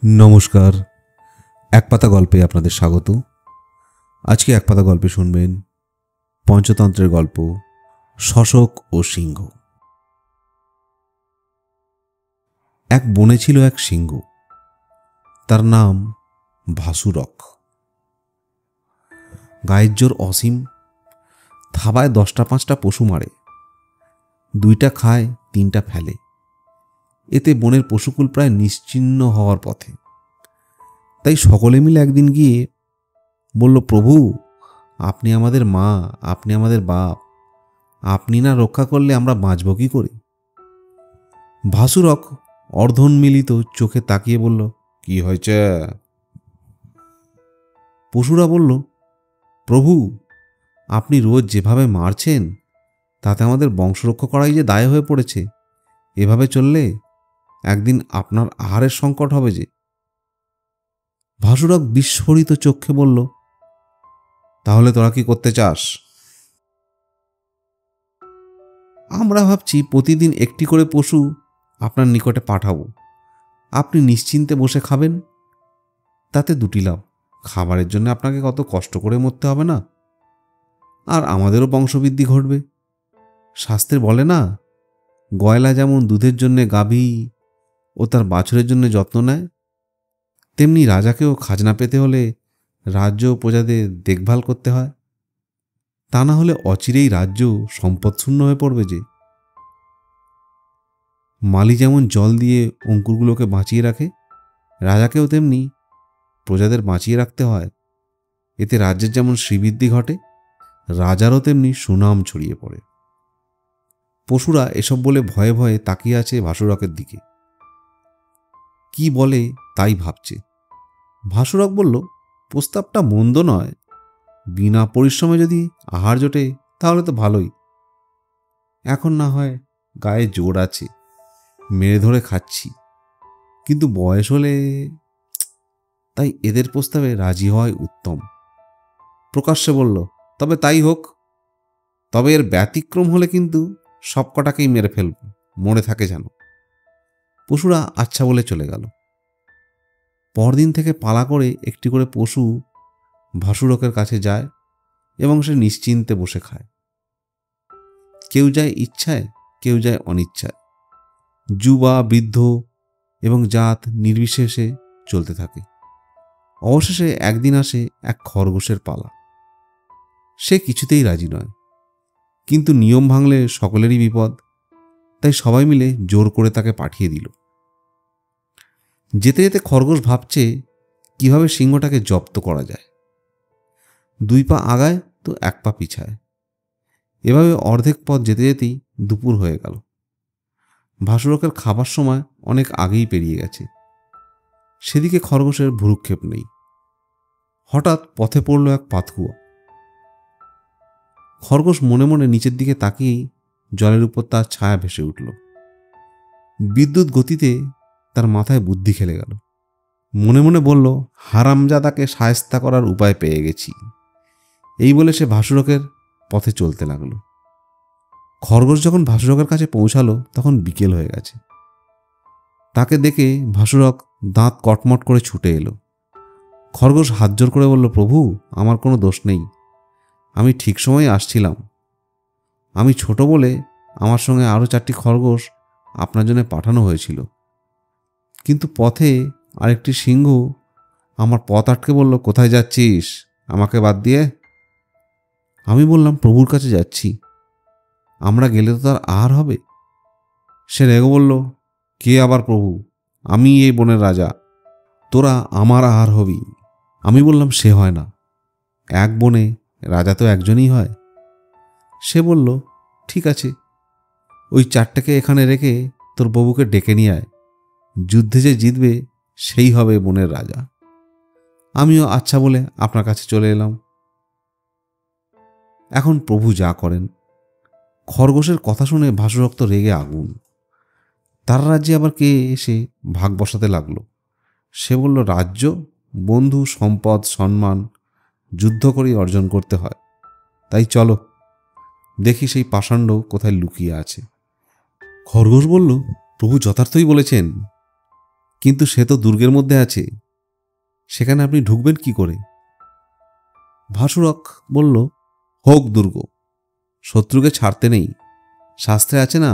নমস্কার, একপাতা গল্পে আপনাদের স্বাগত। আজকে একপাতা গল্পে শুনবেন পঞ্চতন্ত্রের গল্প শশক ও সিংহ। এক বনে ছিল এক সিংহ, তার নাম ভাসুরক। গায়ের জোর অসীম, থাবায় 10টা-5টা পশু মারে, 2টা খায় 3টা ফেলে। এতে বনের পশুকুল প্রায় নিশ্চিহ্ন হওয়ার পথে। তাই সকলে মিলে একদিন গিয়ে বলল, প্রভু, আপনি আমাদের মা, আপনি আমাদের বাপ, আপনি না রক্ষা করলে আমরা বাঁচব কি করে? ভাসুরক অর্ধোন্মিলিত চোখে তাকিয়ে বলল, কি হয়েছে? পশুরা বলল, প্রভু, আপনি রোজ যেভাবে মারছেন তাতে আমাদের বংশরক্ষা করাই যে দায় হয়ে পড়েছে। এভাবে চললে একদিন আপনার আহারের সংকট হবে যে। ভাসুরক বিস্ফোরিত চক্ষে বলল, তাহলে তোরা কি করতে চাস? আমরা ভাবছি প্রতিদিন একটি করে পশু আপনার নিকটে পাঠাবো, আপনি নিশ্চিন্তে বসে খাবেন। তাতে 2টি লাভ, খাবারের জন্য আপনাকে কত কষ্ট করে মরতে হবে না, আর আমাদেরও বংশবৃদ্ধি ঘটবে। শাস্ত্রে বলে না, গয়লা যেমন দুধের জন্যে গাভী ও তার বাছুরের জন্য যত্ন নেয়, তেমনি রাজাকেও খাজনা পেতে হলে রাজ্য ও প্রজাদের দেখভাল করতে হয়। তা না হলে অচিরেই রাজ্য সম্পদশূন্য হয়ে পড়বে যে। মালি যেমন জল দিয়ে অঙ্কুরগুলোকে বাঁচিয়ে রাখে, রাজাকেও তেমনি প্রজাদের বাঁচিয়ে রাখতে হয়। এতে রাজ্যের যেমন শ্রীবৃদ্ধি ঘটে, রাজারও তেমনি সুনাম ছড়িয়ে পড়ে। পশুরা এসব বলে ভয়ে ভয়ে তাকিয়ে আছে ভাসুরকের দিকে, কি বলে তাই ভাবছে। ভাসুরক বলল, প্রস্তাবটা মন্দ নয়, বিনা পরিশ্রমে যদি আহার জোটে তাহলে তো ভালোই। এখন না হয় গায়ে জোর আছে, মেরে ধরে খাচ্ছি, কিন্তু বয়স হলে, তাই এদের প্রস্তাবে রাজি হওয়াই উত্তম। প্রকাশ্যে বলল, তবে তাই হোক, তবে এর ব্যতিক্রম হলে কিন্তু সবকটাকেই মেরে ফেলব, মনে থাকে যেন। পশুরা আচ্ছা বলে চলে গেল। পরদিন থেকে পালা করে একটি করে পশু ভাসুরকের কাছে যায় এবং সে নিশ্চিন্তে বসে খায়। কেউ যায় ইচ্ছায়, কেউ যায় অনিচ্ছায়, যুবা বৃদ্ধ এবং জাত নির্বিশেষে চলতে থাকে। অবশেষে একদিন আসে এক খরগোশের পালা। সে কিছুতেই রাজি নয়, কিন্তু নিয়ম ভাঙলে সকলেরই বিপদ, তাই সবাই মিলে জোর করে তাকে পাঠিয়ে দিল। যেতে যেতে খরগোশ ভাবছে কিভাবে সিংহটাকে জব্দ করা যায়। 2 পা আগায় তো 1 পা পিছায়। এভাবে অর্ধেক পথ যেতে যেতেই দুপুর হয়ে গেল। ভাসুরকের খাবার সময় অনেক আগেই পেরিয়ে গেছে। সেদিকে খরগোশের ভ্রুক্ষেপ নেই। হঠাৎ পথে পড়ল এক পাতকুয়া। খরগোশ মনে মনে নিচের দিকে তাকিয়েই জলের উপর তার ছায়া ভেসে উঠল। বিদ্যুৎ গতিতে তার মাথায় বুদ্ধি খেলে গেল। মনে মনে বলল, হারামজাদাকে শায়েস্তা করার উপায় পেয়ে গেছি। এই বলে সে ভাসুরকের পথে চলতে লাগলো। খরগোশ যখন ভাসুরকের কাছে পৌঁছালো তখন বিকেল হয়ে গেছে। তাকে দেখে ভাসুরক দাঁত কটমট করে ছুটে এলো। খরগোশ হাত জোর করে বলল, প্রভু, আমার কোনো দোষ নেই, আমি ঠিক সময়ে আসছিলাম। আমি ছোট বলে আমার সঙ্গে আরও 4টি খরগোশ আপনার জন্য পাঠানো হয়েছিল, কিন্তু পথে আরেকটি সিংহ আমার পথ আটকে বলল, কোথায় যাচ্ছিস আমাকে বাদ দিয়ে? আমি বললাম, প্রভুর কাছে যাচ্ছি, আমরা গেলে তো তার আহার হবে। সে রেগে বলল, কে আবার প্রভু? আমি এই বনের রাজা, তোরা আমার আহার হবি। আমি বললাম, সে হয় না, এক বনে রাজা তো একজনই হয়। সে বলল, ঠিক আছে, ওই 4টেকে এখানে রেখে তোর বাবুকে ডেকে নিয়ে আয়, যুদ্ধে যে জিতবে সেই হবে বনের রাজা। আমিও আচ্ছা বলে আপনার কাছে চলে এলাম। এখন প্রভু যা করেন। খরগোশের কথা শুনে ভাসুরক তো রেগে আগুন। তার রাজ্যে আবার কে এসে ভাগ বসাতে লাগলো। সে বলল, রাজ্য, বন্ধু, সম্পদ, সম্মান যুদ্ধ করেই অর্জন করতে হয়। তাই চলো দেখি সেই পাষাণ্ড কোথায় লুকিয়ে আছে। খরগোশ বলল, প্রভু যথার্থই বলেছেন, কিন্তু সে তো দুর্গের মধ্যে আছে, সেখানে আপনি ঢুকবেন কি করে? ভাসুরক বলল, হোক দুর্গ, শত্রুকে ছাড়তে নেই। শাস্ত্রে আছে না,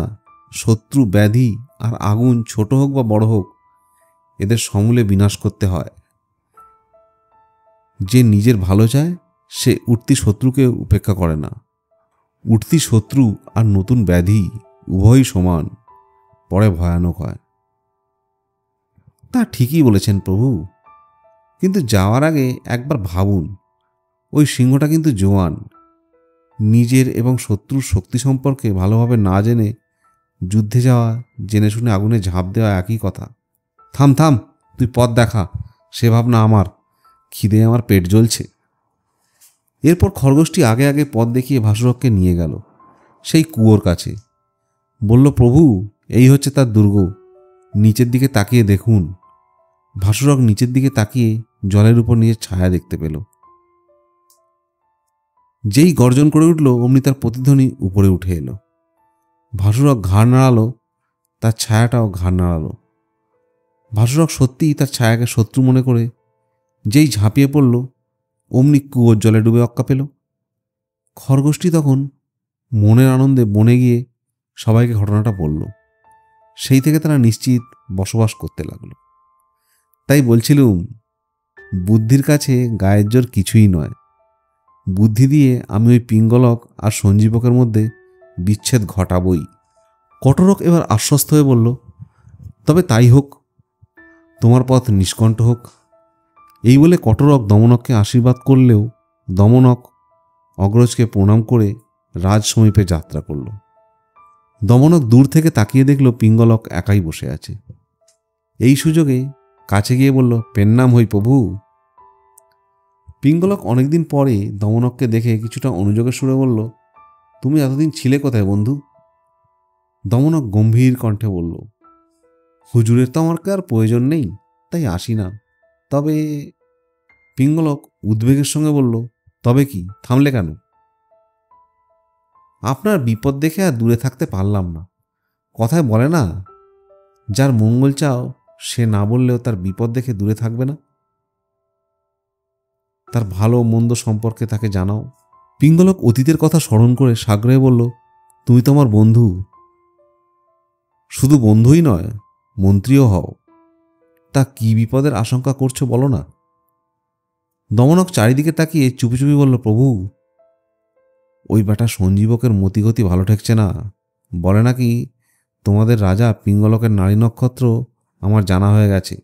শত্রু, ব্যাধি আর আগুন ছোট হোক বা বড় হোক, এদের সমূলে বিনাশ করতে হয়। যে নিজের ভালো চায় সে উঠতি শত্রুকে উপেক্ষা করে না। উঠতি শত্রু আর নতুন ব্যাধি উভয়ই সমান, পরে ভয়ানক হয়। তা ঠিকই বলেছেন প্রভু, কিন্তু যাওয়ার আগে একবার ভাবুন, ওই সিংহটা কিন্তু জোয়ান। নিজের এবং শত্রুর শক্তি সম্পর্কে ভালোভাবে না জেনে যুদ্ধে যাওয়া, জেনে শুনে আগুনে ঝাঁপ দেওয়া একই কথা। থাম থাম, তুই পথ দেখা, সে ভাবনা আমার, খিদে আমার পেট জ্বলছে। এরপর খরগোশটি আগে আগে পথ দেখিয়ে ভাসুরককে নিয়ে গেল সেই কুয়োর কাছে। বলল, প্রভু, এই হচ্ছে তার দুর্গ, নিচের দিকে তাকিয়ে দেখুন। ভাসুরক নিচের দিকে তাকিয়ে জলের উপর নিজের ছায়া দেখতে পেল। যেই গর্জন করে উঠল, অমনি তার প্রতিধ্বনি উপরে উঠে এলো। ভাসুরক ঘাড় নাড়ালো, তার ছায়াটাও ঘাড় নাড়ালো। ভাসুরক সত্যিই তার ছায়াকে শত্রু মনে করে যেই ঝাঁপিয়ে পড়ল, অমনি কুয়োর জলে ডুবে অক্কা পেল। খরগোশটি তখন মনের আনন্দে বনে গিয়ে সবাইকে ঘটনাটা বলল। সেই থেকে তারা নিশ্চিত বসবাস করতে লাগলো। তাই বলছিলুম, বুদ্ধির কাছে গায়ের জোর কিছুই নয়। বুদ্ধি দিয়ে আমি ওই পিঙ্গলক আর সঞ্জীবকের মধ্যে বিচ্ছেদ ঘটাবই। কটরক এবার আশ্বস্ত হয়ে বলল, তবে তাই হোক, তোমার পথ নিষ্কণ্ঠ হোক। এই বলে কটরক দমনককে আশীর্বাদ করলেও দমনক অগ্রজকে প্রণাম করে রাজ সমীপে যাত্রা করল। দমনক দূর থেকে তাকিয়ে দেখল পিঙ্গলক একাই বসে আছে। এই সুযোগে কাছে গিয়ে বলল, পেন্নাম হই প্রভু। পিঙ্গলক অনেকদিন পরে দমনককে দেখে কিছুটা অনুযোগের সুরে বলল, তুমি এতদিন ছিলে কোথায় বন্ধু? দমনক গম্ভীর কণ্ঠে বলল, হুজুরের তো আমার আর প্রয়োজন নেই, তাই আসি না। তবে পিঙ্গলক উদ্বেগের সঙ্গে বলল, তবে কি, থামলে কেন? আপনার বিপদ দেখে আর দূরে থাকতে পারলাম না। কথায় বলে না, যার মঙ্গল চাও সে না বললেও তার বিপদ দেখে দূরে থাকবে না। তার ভালো মন্দ সম্পর্কে তাকে জানাও। পিঙ্গলক অতীতের কথা স্মরণ করে সাগ্রহে বলল, তুমি তো আমার বন্ধু, শুধু বন্ধুই নয়, মন্ত্রীও হও। তা কি বিপদের আশঙ্কা করছো বলো না? দমনক চারিদিকে তাকিয়ে চুপি চুপি বলল, প্রভু, ওই বেটা সঞ্জীবকের মতিগতি ভালো ঠেকছে না। বলে নাকি তোমাদের রাজা পিঙ্গলকের নারী নক্ষত্র আমার জানা হয়ে গেছে।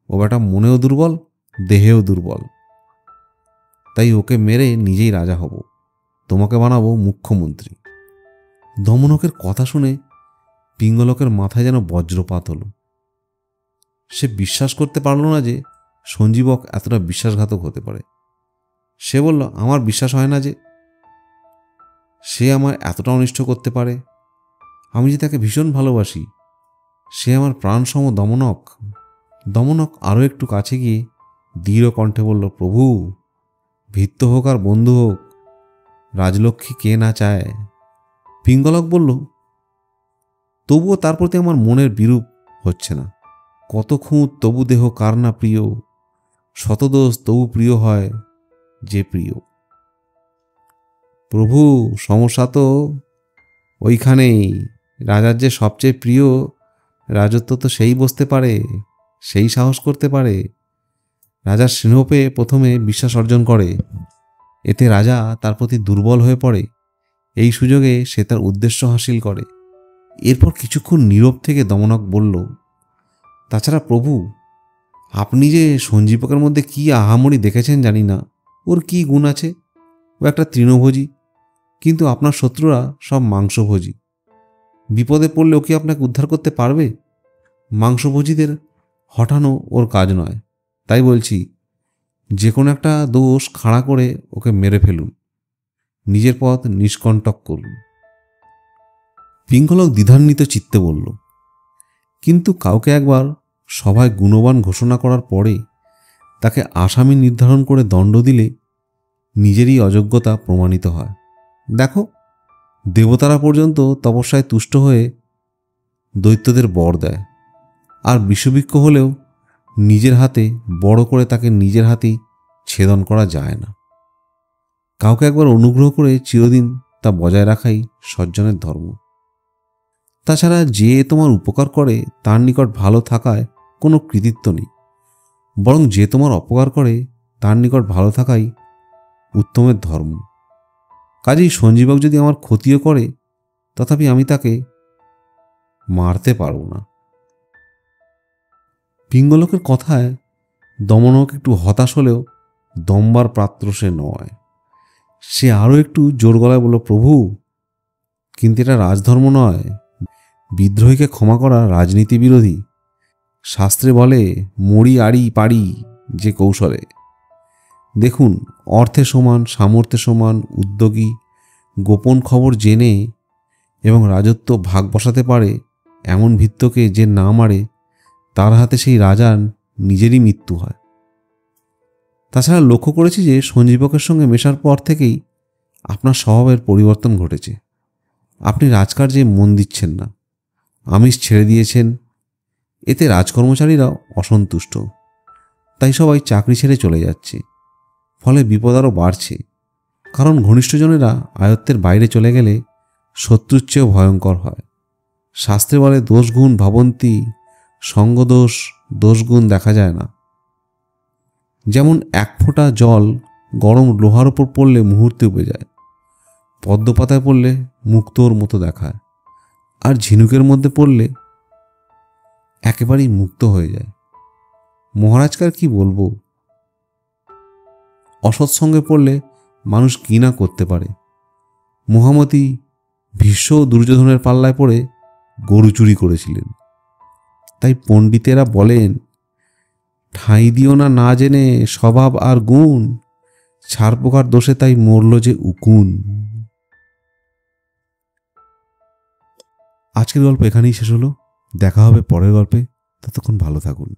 ও বেটা মনেও দুর্বল, দেহেও দুর্বল। তাই ওকে মেরে নিজেই রাজা হব, তোমাকে বানাবো মুখ্যমন্ত্রী। দমনকের কথা শুনে পিঙ্গলকের মাথায় যেন বজ্রপাত হলো। সে বিশ্বাস করতে পারল না যে সঞ্জীবক এতটা বিশ্বাসঘাতক হতে পারে। সে বলল, আমার বিশ্বাস হয় না যে সে আমার এতটা অনিষ্ট করতে পারে। আমি যে তাকে ভীষণ ভালোবাসি, সে আমার প্রাণসম দমনক। দমনক আরও একটু কাছে গিয়ে দৃঢ় কণ্ঠে বলল, প্রভু, ভিত্ত হোক আর বন্ধু হোক, রাজলক্ষ্মী কে না চায়? পিঙ্গলক বলল, তবুও তার প্রতি আমার মনের বিরূপ হচ্ছে না। কত খুঁত তবু দেহ কার না প্রিয়, শতদোষ তবু প্রিয় হয় যে প্রিয়। প্রভু, সমস্যা তো ওইখানেই। রাজার যে সবচেয়ে প্রিয়, রাজত্ব তো সেই বসতে পারে, সেই সাহস করতে পারে। রাজার স্নেহ পেয়ে প্রথমে বিশ্বাস অর্জন করে, এতে রাজা তার প্রতি দুর্বল হয়ে পড়ে। এই সুযোগে সে তার উদ্দেশ্য হাসিল করে। এরপর কিছুক্ষণ নীরব থেকে দমনক বলল, তাছাড়া প্রভু, আপনি যে সঞ্জীবকের মধ্যে কি আহামরি দেখেছেন জানি না। ওর কি গুণ আছে? ও একটা তৃণভোজী, কিন্তু আপনার শত্রুরা সব মাংসভোজী। বিপদে পড়লে ও কি আপনাকে উদ্ধার করতে পারবে? মাংসভোজীদের হঠানো ওর কাজ নয়। তাই বলছি, যে কোনো একটা দোষ খাড়া করে ওকে মেরে ফেলুন, নিজের পথ নিষ্কণ্টক করুন। পিঙ্গলক দ্বিধান্বিত চিত্তে বলল, কিন্তু কাউকে একবার সভায় গুণবান ঘোষণা করার পরে তাকে আসামি নির্ধারণ করে দণ্ড দিলে নিজেরই অযোগ্যতা প্রমাণিত হয়। দেখো, দেবতারা পর্যন্ত তপস্যায় তুষ্ট হয়ে দৈত্যদের বর দেয়, আর বিষবৃক্ষ হলেও নিজের হাতে বড় করে তাকে নিজের হাতেই ছেদন করা যায় না। কাউকে একবার অনুগ্রহ করে চিরদিন তা বজায় রাখাই সজ্জনের ধর্ম। তাছাড়া যে তোমার উপকার করে তার নিকট ভালো থাকায় কোনো কৃতিত্ব নেই, বরং যে তোমার অপকার করে তার নিকট ভালো থাকাই উত্তমের ধর্ম। কাজেই সঞ্জীবক যদি আমার ক্ষতিও করে তথাপি আমি তাকে মারতে পারব না। পিঙ্গলকের কথায় দমনক একটু হতাশ হলেও দমবার পাত্র সে নয়। সে আরও একটু জোর গলায় বলল, প্রভু, কিন্তু এটা রাজধর্ম নয়। বিদ্রোহীকে ক্ষমা করা রাজনীতি বিরোধী। শাস্ত্রে বলে, মরি আড়ি পাড়ি যে কৌশলে। দেখুন, অর্থে সমান, সামর্থ্যে সমান, উদ্যোগী, গোপন খবর জেনে এবং রাজত্ব ভাগ বসাতে পারে এমন ভৃত্যকে যে না মারে তার হাতে সেই রাজার নিজেরই মৃত্যু হয়। তাছাড়া লক্ষ্য করেছি যে সঞ্জীবকের সঙ্গে মেশার পর থেকেই আপনার স্বভাবের পরিবর্তন ঘটেছে। আপনি রাজকার্যে মন দিচ্ছেন না, আমিষ ছেড়ে দিয়েছেন। এতে রাজকর্মচারীরাও অসন্তুষ্ট, তাই সবাই চাকরি ছেড়ে চলে যাচ্ছে। ফলে বিপদ আরও বাড়ছে, কারণ ঘনিষ্ঠজনেরা আয়ত্তের বাইরে চলে গেলে শত্রুর চেয়েও ভয়ঙ্কর হয়। শাস্ত্রে বলে, দোষগুণ ভাবন্তি, সঙ্গদোষ দোষগুণ দেখা যায় না। যেমন এক ফোঁটা জল গরম লোহার ওপর পড়লে মুহূর্তে উবে যায়, পদ্মপাতায় পড়লে মুক্তোর মতো দেখায়, আর ঝিনুকের মধ্যে পড়লে একেবারেই মুক্ত হয়ে যায়। মহারাজকে আর কি বলবো, অসৎসঙ্গে পড়লে মানুষ কি না করতে পারে। মহামতি ভীষ্ম ও দুর্যোধনের পাল্লায় পড়ে গরু চুরি করেছিলেন। তাই পণ্ডিতেরা বলেন, ঠাঁই দিও না না জেনে স্বভাব আর গুণ, ছাড় পোকার দোষে তাই মরল যে উকুন। আজকের গল্প এখানেই শেষ হলো। দেখা হবে পরের গল্পে। ততক্ষণ ভালো থাকুন।